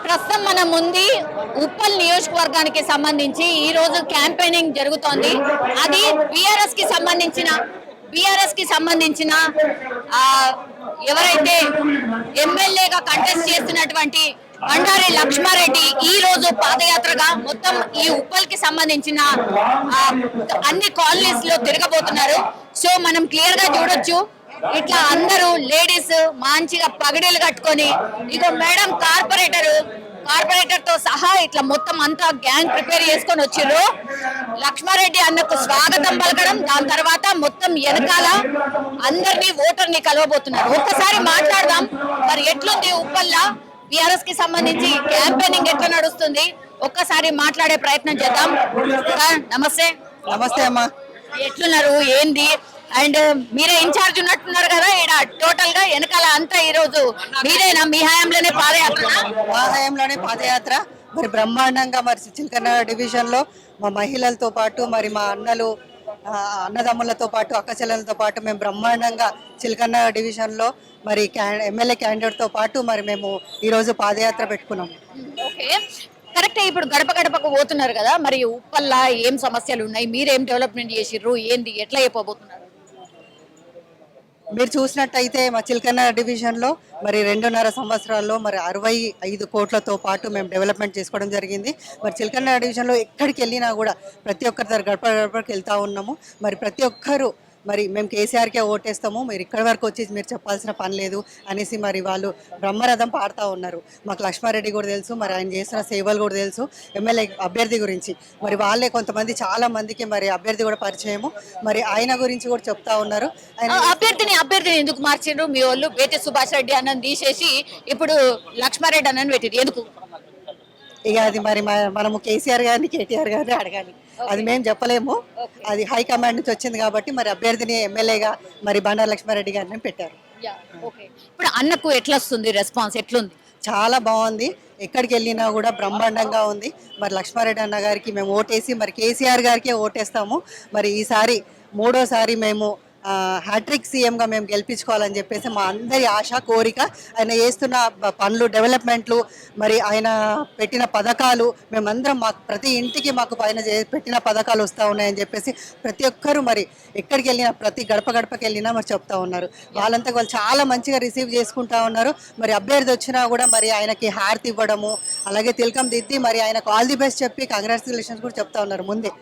ప్రస్తుతం మన ముందు ఉప్పల్ నియోజకవర్గానికి సంబంధించి ఈ రోజు క్యాంపెయినింగ్ జరుగుతోంది. అది బీఆర్ఎస్ కి సంబంధించిన ఎవరైతే ఎమ్మెల్యేగా కంటెస్ట్ చేస్తున్నటువంటి బండారి లక్ష్మారెడ్డి ఈ రోజు పాదయాత్రగా మొత్తం ఈ ఉప్పల్ కి సంబంధించిన అన్ని కాలనీస్ లో తిరగబోతున్నారు. సో మనం క్లియర్ గా చూడొచ్చు, ఇట్లా అందరూ లేడీస్ మంచిగా పగడీలు కట్టుకొని, ఇగో మేడం కార్పొరేటర్ తో సహా ఇట్లా మొత్తం అంతా గ్యాంగ్ ప్రిపేర్ చేసుకొని వచ్చిర్రు. లక్ష్మారెడ్డి అన్నకు స్వాగతం పలకడం, దాని తర్వాత మొత్తం వెనకాల అందరినీ ఓటర్ని కలవబోతున్నారు. ఒక్కసారి మాట్లాడదాం, మరి ఎట్లుంది ఉప్పల్లా బీఆర్ఎస్ కి సంబంధించి క్యాంపెయినింగ్ ఎట్లా నడుస్తుంది, ఒక్కసారి మాట్లాడే ప్రయత్నం చేద్దాం. నమస్తే. నమస్తే అమ్మా, ఎట్లున్నారు, ఏంది? అండ్ మీరే ఇన్ఛార్జ్ ఉన్నట్టున్నారు కదా ఇక్కడ టోటల్ గా వెనకాల అంతా ఈ రోజు మీరేనా, మీ హయాంలోనే పాదయాత్ర? మా హయాంలోనే పాదయాత్ర మరి బ్రహ్మాండంగా మరి చిలకన్న డివిజన్ లో మా మహిళలతో పాటు మరి మా అన్నదమ్ములతో పాటు అక్కచెల్లెలతో పాటు మేము బ్రహ్మాండంగా చిలకన్న డివిజన్ లో మరి ఎమ్మెల్యే క్యాండిడేట్ తో పాటు మరి మేము ఈ రోజు పాదయాత్ర పెట్టుకున్నాము. Okay, correct. ఇప్పుడు గడప గడపకు పోతున్నారు కదా, మరి ఉప్పల్లా ఏం సమస్యలు ఉన్నాయి, మీరేం డెవలప్మెంట్ చేసిర్రు, ఏంది, ఎట్లా అయిపోబోతున్నారు? మీరు చూసినట్టయితే మా చిలకన్న డివిజన్ లో మరి 2.5 సంవత్సరాల్లో మరి 65 కోట్లతో పాటు మేము డెవలప్మెంట్ చేసుకోవడం జరిగింది. మరి చిలకన్న డివిజన్ లో ఎక్కడికి వెళ్ళినా కూడా ప్రతి ఒక్కరి దగ్గర గడపకి వెళ్తా ఉన్నాము. మరి ప్రతి ఒక్కరు మరి మేము కేసీఆర్కే ఓటేస్తాము, మీరు ఇక్కడి వరకు వచ్చి మీరు చెప్పాల్సిన పని లేదు అనేసి మరి వాళ్ళు బ్రహ్మరథం పాడుతూ ఉన్నారు. మాకు లక్ష్మారెడ్డి కూడా తెలుసు, మరి ఆయన చేసిన సేవలు కూడా తెలుసు. ఎమ్మెల్యే అభ్యర్థి గురించి మరి వాళ్ళే కొంతమంది చాలా మందికి మరి అభ్యర్థి కూడా పరిచయము, మరి ఆయన గురించి కూడా చెప్తా ఉన్నారు. అభ్యర్థిని ఎందుకు మార్చిండ్రు మీ వాళ్ళు? బేటి సుభాష్ రెడ్డి అన్నని తీసేసి ఇప్పుడు లక్ష్మారెడ్డి అన్నని పెట్టిండ్రు ఎందుకు? ఇక అది మరి మనము కేసీఆర్ గారిని కేటీఆర్ గారిని అడగాలి, అది మేము చెప్పలేము. అది హైకమాండ్ నుంచి వచ్చింది కాబట్టి మరి అభ్యర్థిని ఎమ్మెల్యేగా మరి బండారు లక్ష్మారెడ్డి గారిని పెట్టారు. ఇప్పుడు అన్నకు ఎట్లా వస్తుంది రెస్పాన్స్, ఎట్లుంది? చాలా బాగుంది, ఎక్కడికి వెళ్ళినా కూడా బ్రహ్మాండంగా ఉంది. మరి లక్ష్మారెడ్డి అన్న గారికి మేము ఓటేసి మరి కేసీఆర్ గారికే ఓటేస్తాము. మరి ఈసారి 3వ సారి మేము హ్యాట్రిక్ సీఎంగా మేము గెలిపించుకోవాలని చెప్పేసి మా అందరి ఆశ, కోరిక. ఆయన చేస్తున్న పనులు, డెవలప్మెంట్లు, మరి ఆయన పెట్టిన పథకాలు, మేమందరం మాకు ప్రతి ఇంటికి మాకు ఆయన పెట్టిన పథకాలు వస్తూ ఉన్నాయని చెప్పేసి ప్రతి ఒక్కరూ మరి ఎక్కడికి వెళ్ళినా ప్రతి గడపకి వెళ్ళినా మరి చెప్తా ఉన్నారు. వాళ్ళంతా వాళ్ళు చాలా మంచిగా రిసీవ్ చేసుకుంటా ఉన్నారు. మరి అభ్యర్థి వచ్చినా కూడా మరి ఆయనకి హారతి ఇవ్వడము, అలాగే తిలకం దిద్ది మరి ఆయనకు ఆల్ ది బెస్ట్ చెప్పి కంగ్రాచులేషన్స్ కూడా చెప్తా ఉన్నారు ముందే.